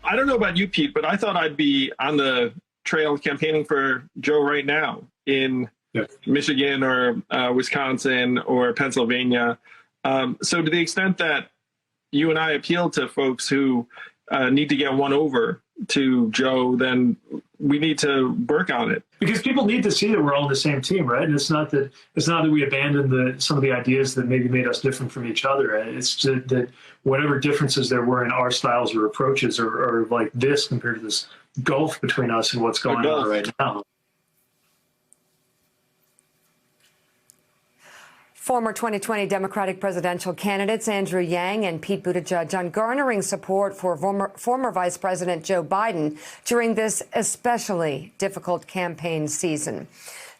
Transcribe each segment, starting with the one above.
I don't know about you, Pete, but I thought I'd be on the trail campaigning for Joe right now in Michigan or Wisconsin or Pennsylvania. So to the extent that you and I appeal to folks who need to get one over to Joe, then we need to work on it. Because people need to see that we're all on the same team, right? And it's not that we abandon some of the ideas that maybe made us different from each other. It's that whatever differences there were in our styles or approaches are like this compared to this gulf between us and what's going on right now. Former 2020 Democratic presidential candidates Andrew Yang and Pete Buttigieg on garnering support for former Vice President Joe Biden during this especially difficult campaign season.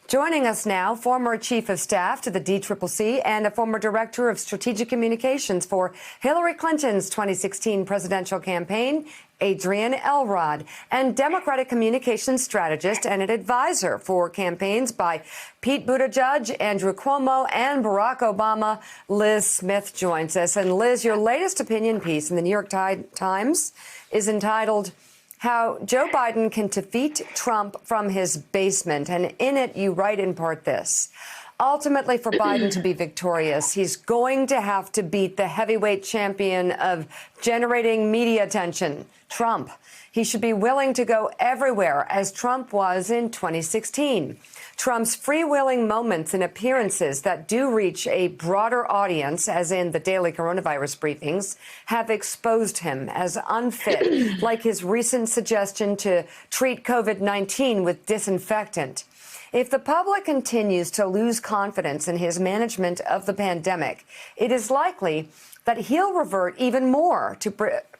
Joining us now, former Chief of Staff to the DCCC and a former Director of Strategic Communications for Hillary Clinton's 2016 presidential campaign, Adrian Elrod, and Democratic communications strategist and an advisor for campaigns by Pete Buttigieg, Andrew Cuomo, and Barack Obama. Liz Smith joins us. And Liz, your latest opinion piece in the New York Times is entitled "How Joe Biden Can Defeat Trump from His Basement." And in it, you write in part this: ultimately, for Biden to be victorious, he's going to have to beat the heavyweight champion of generating media attention, Trump. He should be willing to go everywhere, as Trump was in 2016. Trump's freewheeling moments and appearances that do reach a broader audience, as in the daily coronavirus briefings, have exposed him as unfit, like his recent suggestion to treat COVID-19 with disinfectant. If the public continues to lose confidence in his management of the pandemic, it is likely that he'll revert even more to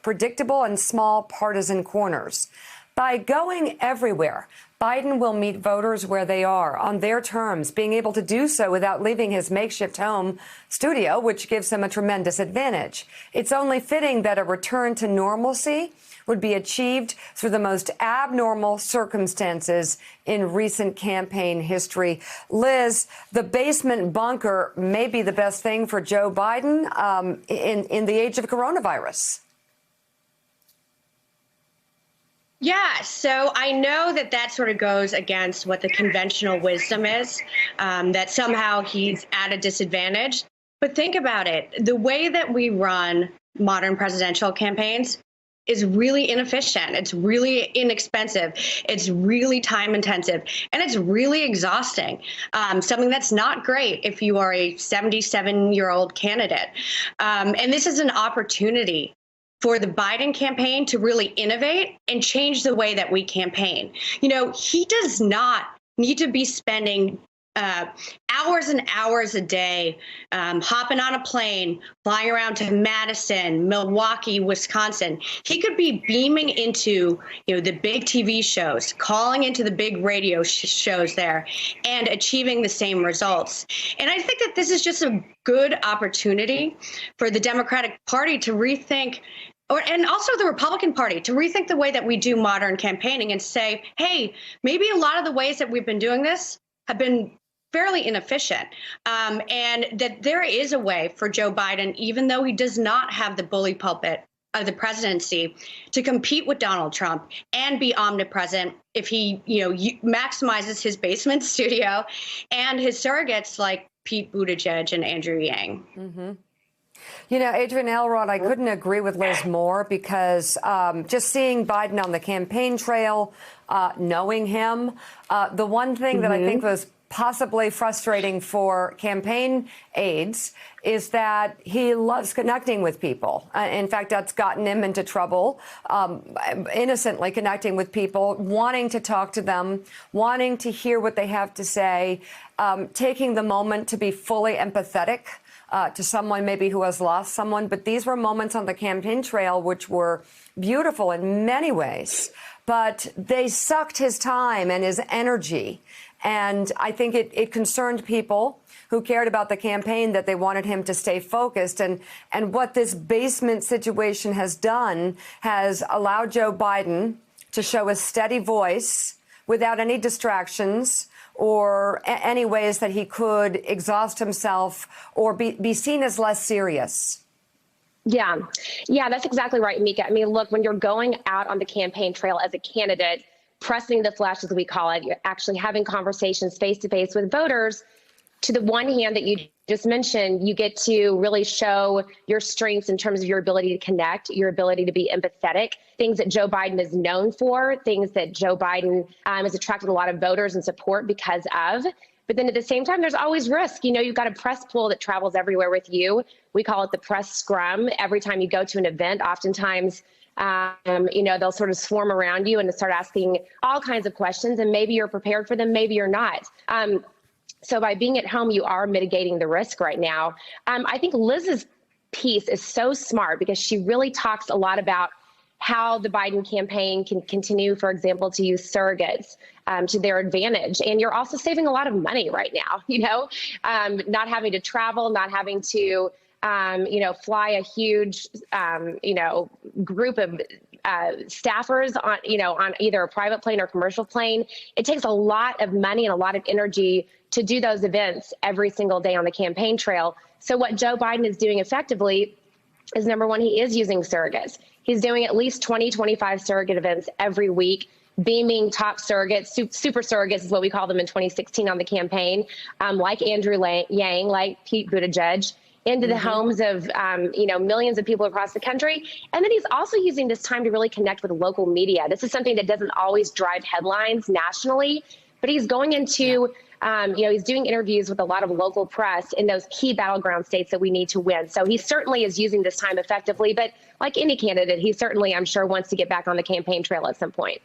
predictable and small partisan corners. By going everywhere, Biden will meet voters where they are, on their terms, being able to do so without leaving his makeshift home studio, which gives him a tremendous advantage. It's only fitting that a return to normalcy would be achieved through the most abnormal circumstances in recent campaign history. Liz, the basement bunker may be the best thing for Joe Biden in the age of coronavirus. Yeah, so I know that sort of goes against what the conventional wisdom is, that somehow he's at a disadvantage. But think about it. The way that we run modern presidential campaigns is really inefficient. It's really inexpensive. It's really time intensive, and it's really exhausting. Something that's not great if you are a 77-year-old candidate. And this is an opportunity for the Biden campaign to really innovate and change the way that we campaign. You know, he does not need to be spending hours and hours a day hopping on a plane, flying around to Madison, Milwaukee, Wisconsin. He could be beaming into, the big TV shows, calling into the big radio shows there, and achieving the same results. And I think that this is just a good opportunity for the Democratic Party to rethink, and also the Republican Party, to rethink the way that we do modern campaigning and say, hey, maybe a lot of the ways that we've been doing this have been fairly inefficient, and that there is a way for Joe Biden, even though he does not have the bully pulpit of the presidency, to compete with Donald Trump and be omnipresent if he, maximizes his basement studio and his surrogates like Pete Buttigieg and Andrew Yang. Mm-hmm. Adrian Elrod, I couldn't agree with Liz more, because just seeing Biden on the campaign trail, knowing him, the one thing that I think was possibly frustrating for campaign aides is that he loves connecting with people. In fact, that's gotten him into trouble, innocently connecting with people, wanting to talk to them, wanting to hear what they have to say, taking the moment to be fully empathetic to someone maybe who has lost someone. But these were moments on the campaign trail which were beautiful in many ways, but they sucked his time and his energy. And I think it concerned people who cared about the campaign, that they wanted him to stay focused. And what this basement situation has done has allowed Joe Biden to show a steady voice without any distractions or any ways that he could exhaust himself or be seen as less serious. Yeah, that's exactly right, Mika. I mean, look, when you're going out on the campaign trail as a candidate, pressing the flesh, as we call it, you're actually having conversations face to face with voters. To the one hand that you just mentioned, you get to really show your strengths in terms of your ability to connect, your ability to be empathetic, things that Joe Biden is known for, things that Joe Biden has attracted a lot of voters and support because of. But then at the same time, there's always risk. You know, you've got a press pool that travels everywhere with you. We call it the press scrum. Every time you go to an event, oftentimes, they'll sort of swarm around you and start asking all kinds of questions. And maybe you're prepared for them, maybe you're not. So by being at home, you are mitigating the risk right now. I think Liz's piece is so smart because she really talks a lot about how the Biden campaign can continue, for example, to use surrogates to their advantage. And you're also saving a lot of money right now, not having to travel, not having to, fly a huge, group of staffers on either a private plane or commercial plane. It takes a lot of money and a lot of energy to do those events every single day on the campaign trail. So what Joe Biden is doing effectively is, number one, he is using surrogates. He's doing at least 20, 25 surrogate events every week, beaming top surrogates, super surrogates is what we call them in 2016 on the campaign, like Andrew Yang, like Pete Buttigieg, into the homes of, millions of people across the country. And then he's also using this time to really connect with local media. This is something that doesn't always drive headlines nationally, but he's going into, he's doing interviews with a lot of local press in those key battleground states that we need to win. So he certainly is using this time effectively, but like any candidate, he certainly, I'm sure, wants to get back on the campaign trail at some point.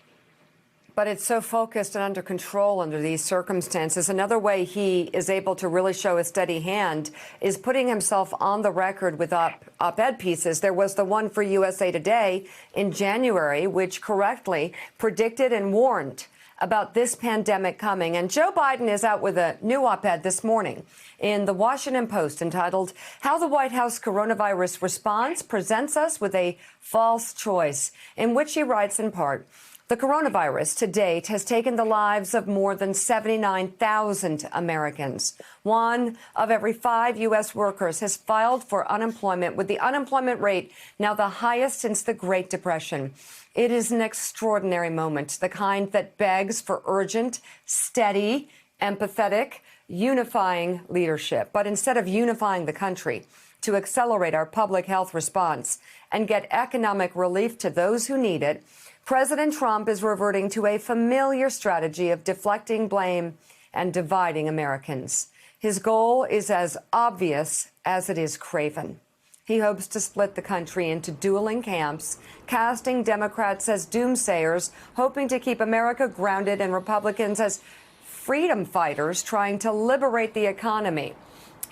But it's so focused and under control under these circumstances. Another way he is able to really show a steady hand is putting himself on the record with op-ed pieces. There was the one for USA Today in January, which correctly predicted and warned about this pandemic coming. And Joe Biden is out with a new op-ed this morning in the Washington Post entitled, "How the White House Coronavirus Response Presents Us with a False Choice," in which he writes in part, "The coronavirus to date has taken the lives of more than 79,000 Americans. 1 of every 5 U.S. workers has filed for unemployment, with the unemployment rate now the highest since the Great Depression. It is an extraordinary moment, the kind that begs for urgent, steady, empathetic, unifying leadership. But instead of unifying the country to accelerate our public health response and get economic relief to those who need it, President Trump is reverting to a familiar strategy of deflecting blame and dividing Americans. His goal is as obvious as it is craven. He hopes to split the country into dueling camps, casting Democrats as doomsayers, hoping to keep America grounded, and Republicans as freedom fighters trying to liberate the economy.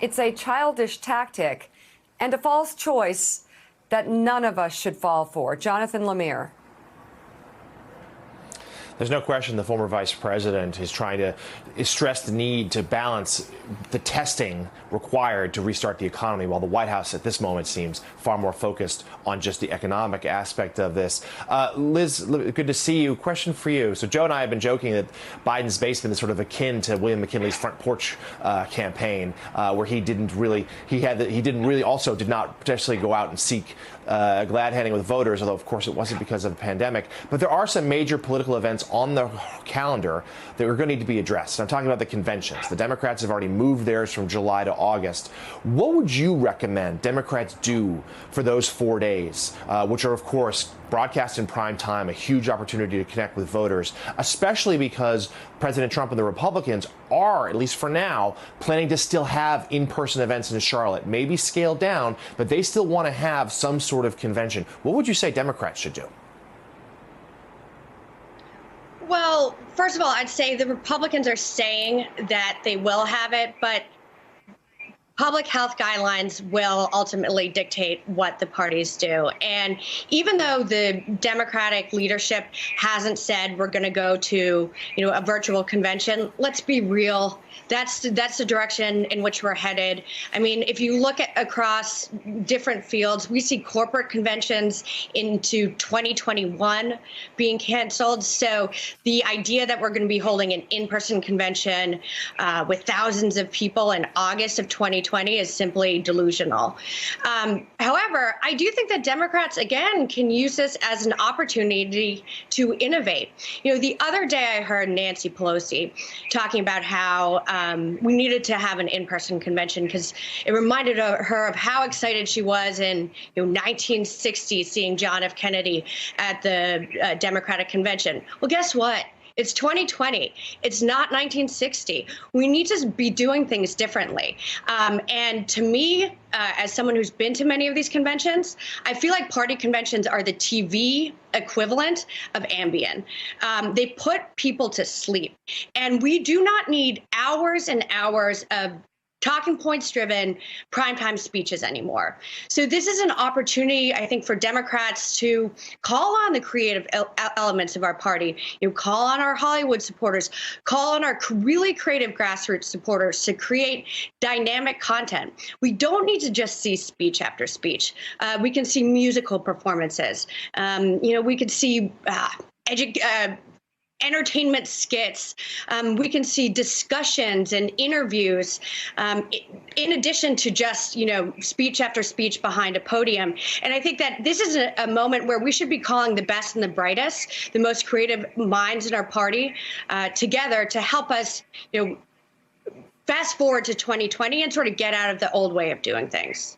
It's a childish tactic and a false choice that none of us should fall for." Jonathan Lemire. There's no question the former vice president is trying to stress the need to balance the testing required to restart the economy, while the White House at this moment seems far more focused on just the economic aspect of this. Liz, good to see you. Question for you. So Joe and I have been joking that Biden's basement is sort of akin to William McKinley's front porch campaign, where he did not potentially go out and seek glad handing with voters, although of course it wasn't because of the pandemic. But there are some major political events on the calendar that are going to need to be addressed. I'm talking about the conventions. The Democrats have already moved theirs from July to August. What would you recommend Democrats do for those 4 days, which are, of course, broadcast in prime time, a huge opportunity to connect with voters, especially because President Trump and the Republicans are, at least for now, planning to still have in-person events in Charlotte, maybe scaled down, but they still want to have some sort of convention. What would you say Democrats should do? Well, first of all, I'd say the Republicans are saying that they will have it, but public health guidelines will ultimately dictate what the parties do. And even though the Democratic leadership hasn't said we're going to go to, a virtual convention, let's be real. That's the direction in which we're headed. I mean, if you look at across different fields, we see corporate conventions into 2021 being canceled. So the idea that we're going to be holding an in-person convention with thousands of people in August of 2020 2020 is simply delusional. However, I do think that Democrats, again, can use this as an opportunity to innovate. You know, the other day I heard Nancy Pelosi talking about how we needed to have an in-person convention because it reminded her of how excited she was in 1960 seeing John F. Kennedy at the Democratic convention. Well, guess what? It's 2020. It's not 1960. We need to be doing things differently. And to me, as someone who's been to many of these conventions, I feel like party conventions are the TV equivalent of Ambien. They put people to sleep. And we do not need hours and hours of talking points driven primetime speeches anymore. So this is an opportunity, I think, for Democrats to call on the creative elements of our party, call on our Hollywood supporters, call on our really creative grassroots supporters to create dynamic content. We don't need to just see speech after speech. We can see musical performances. We could see entertainment skits. We can see discussions and interviews in addition to just, speech after speech behind a podium. And I think that this is a moment where we should be calling the best and the brightest, the most creative minds in our party together to help us, fast forward to 2020 and sort of get out of the old way of doing things.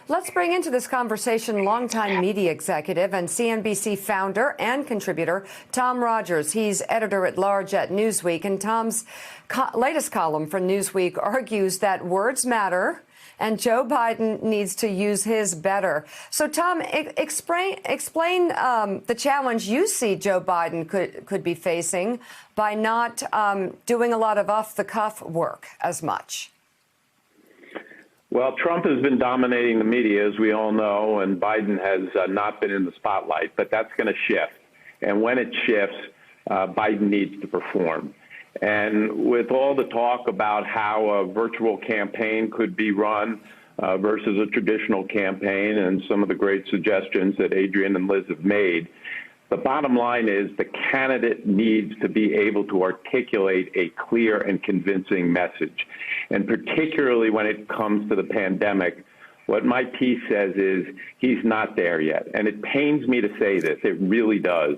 Let's bring into this conversation longtime media executive and CNBC founder and contributor Tom Rogers. He's editor-at-large at Newsweek, and Tom's latest column for Newsweek argues that words matter and Joe Biden needs to use his better. So, Tom, explain the challenge you see Joe Biden could be facing by not doing a lot of off-the-cuff work as much. Well, Trump has been dominating the media, as we all know, and Biden has not been in the spotlight, but that's going to shift. And when it shifts, Biden needs to perform. And with all the talk about how a virtual campaign could be run versus a traditional campaign and some of the great suggestions that Adrian and Liz have made, the bottom line is the candidate needs to be able to articulate a clear and convincing message. And particularly when it comes to the pandemic, what my piece says is he's not there yet. And it pains me to say this, it really does.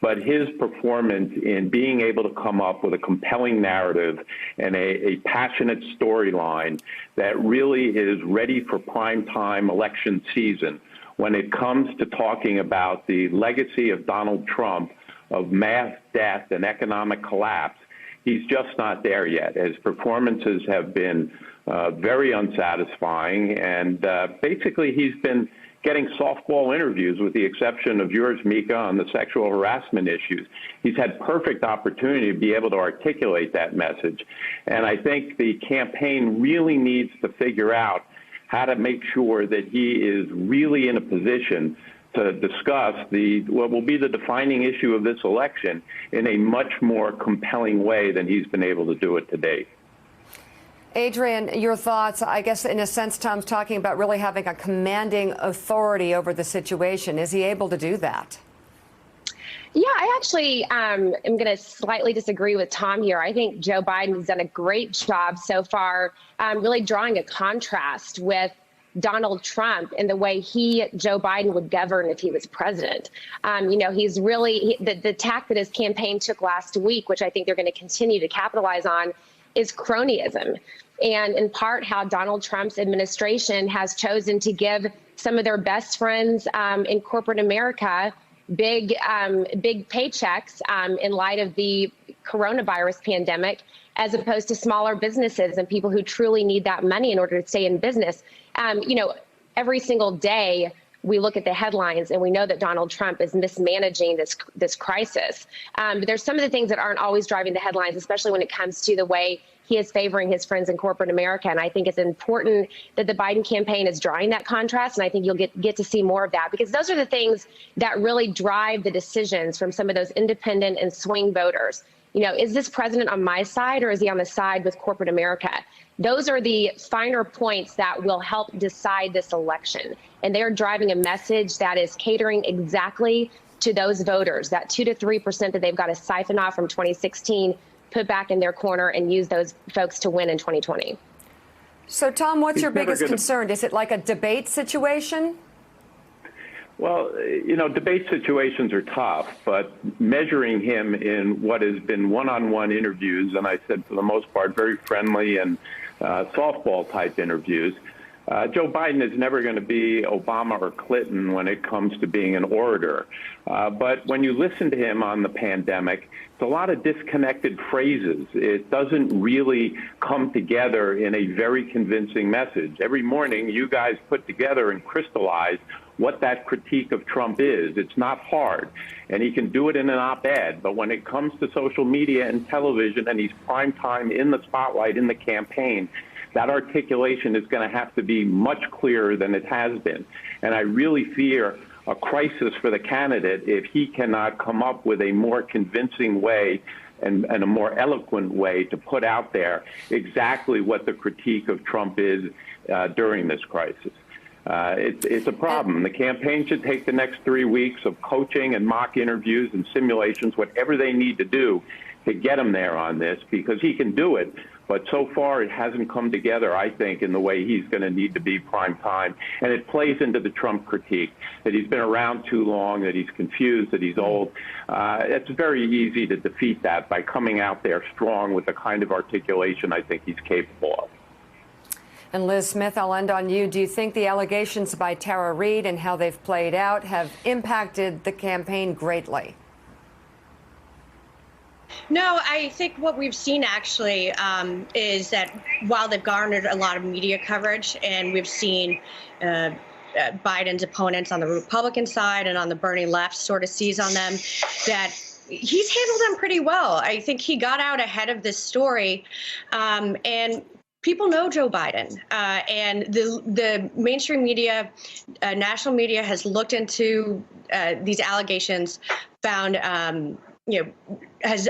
But his performance in being able to come up with a compelling narrative and a passionate storyline that really is ready for primetime election season, when it comes to talking about the legacy of Donald Trump of mass death and economic collapse, he's just not there yet. His performances have been very unsatisfying, and basically he's been getting softball interviews with the exception of yours, Mika, on the sexual harassment issues. He's had perfect opportunity to be able to articulate that message. And I think the campaign really needs to figure out how to make sure that he is really in a position to discuss what will be the defining issue of this election in a much more compelling way than he's been able to do it to date. Adrian, your thoughts? I guess in a sense, Tom's talking about really having a commanding authority over the situation. Is he able to do that? Yeah, I actually am going to slightly disagree with Tom here. I think Joe Biden has done a great job so far, really drawing a contrast with Donald Trump in the way Joe Biden would govern if he was president. He's really the tack that his campaign took last week, which I think they're going to continue to capitalize on, is cronyism. And in part, how Donald Trump's administration has chosen to give some of their best friends in corporate America big paychecks in light of the coronavirus pandemic, as opposed to smaller businesses and people who truly need that money in order to stay in business. Every single day we look at the headlines and we know that Donald Trump is mismanaging this crisis. But there's some of the things that aren't always driving the headlines, especially when it comes to the way he is favoring his friends in corporate America. And I think it's important that the Biden campaign is drawing that contrast. And I think you'll get to see more of that, because those are the things that really drive the decisions from some of those independent and swing voters. Is this president on my side, or is he on the side with corporate America? Those are the finer points that will help decide this election. And they're driving a message that is catering exactly to those voters, that 2 to 3% that they've got to siphon off from 2016, put back in their corner and use those folks to win in 2020. So, Tom, what's your biggest concern? Is it like a debate situation? Well, debate situations are tough, but measuring him in what has been one-on-one interviews, and I said for the most part very friendly and softball-type interviews, Joe Biden is never going to be Obama or Clinton when it comes to being an orator. But when you listen to him on the pandemic, it's a lot of disconnected phrases. It doesn't really come together in a very convincing message. Every morning, you guys put together and crystallize what that critique of Trump is. It's not hard, and he can do it in an op-ed, but when it comes to social media and television and he's prime time in the spotlight in the campaign, that articulation is going to have to be much clearer than it has been. And I really fear a crisis for the candidate if he cannot come up with a more convincing way and a more eloquent way to put out there exactly what the critique of Trump is during this crisis. It's a problem. The campaign should take the next 3 weeks of coaching and mock interviews and simulations, whatever they need to do to get him there on this, because he can do it. But so far, it hasn't come together, I think, in the way he's going to need to be prime time. And it plays into the Trump critique, that he's been around too long, that he's confused, that he's old. It's very easy to defeat that by coming out there strong with the kind of articulation I think he's capable of. And Liz Smith, I'll end on you. Do you think the allegations by Tara Reade and how they've played out have impacted the campaign greatly? No, I think what we've seen actually is that while they've garnered a lot of media coverage, and we've seen Biden's opponents on the Republican side and on the Bernie left sort of seize on them, that he's handled them pretty well. I think he got out ahead of this story, and people know Joe Biden, and the mainstream media, national media has looked into these allegations, found has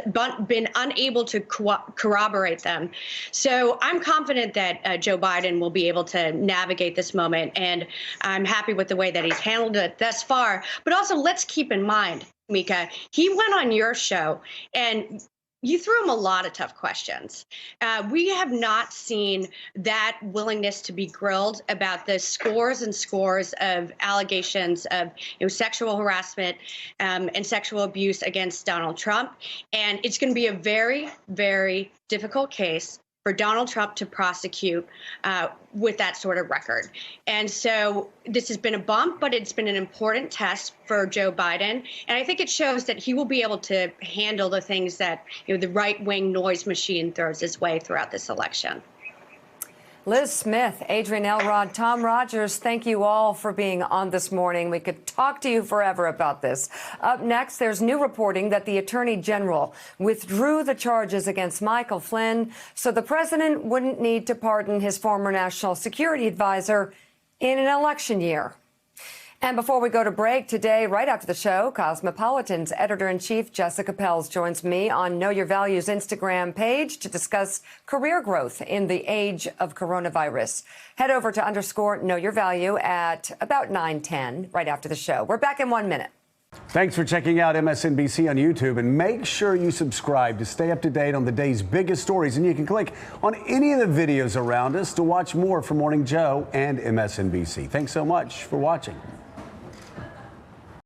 been unable to corroborate them. So I'm confident that Joe Biden will be able to navigate this moment, and I'm happy with the way that he's handled it thus far. But also, let's keep in mind, Mika, he went on your show and you threw him a lot of tough questions. We have not seen that willingness to be grilled about the scores and scores of allegations of sexual harassment and sexual abuse against Donald Trump. And it's going to be a very, very difficult case for Donald Trump to prosecute with that sort of record. And so this has been a bump, but it's been an important test for Joe Biden. And I think it shows that he will be able to handle the things that the right-wing noise machine throws his way throughout this election. Liz Smith, Adrian Elrod, Tom Rogers, thank you all for being on this morning. We could talk to you forever about this. Up next, there's new reporting that the Attorney General withdrew the charges against Michael Flynn so the president wouldn't need to pardon his former national security advisor in an election year. And before we go to break today, right after the show, Cosmopolitan's editor-in-chief Jessica Pelz joins me on Know Your Values Instagram page to discuss career growth in the age of coronavirus. Head over to _Know Your Value at about 9:10 right after the show. We're back in 1 minute. Thanks for checking out MSNBC on YouTube, and make sure you subscribe to stay up to date on the day's biggest stories. And you can click on any of the videos around us to watch more from Morning Joe and MSNBC. Thanks so much for watching.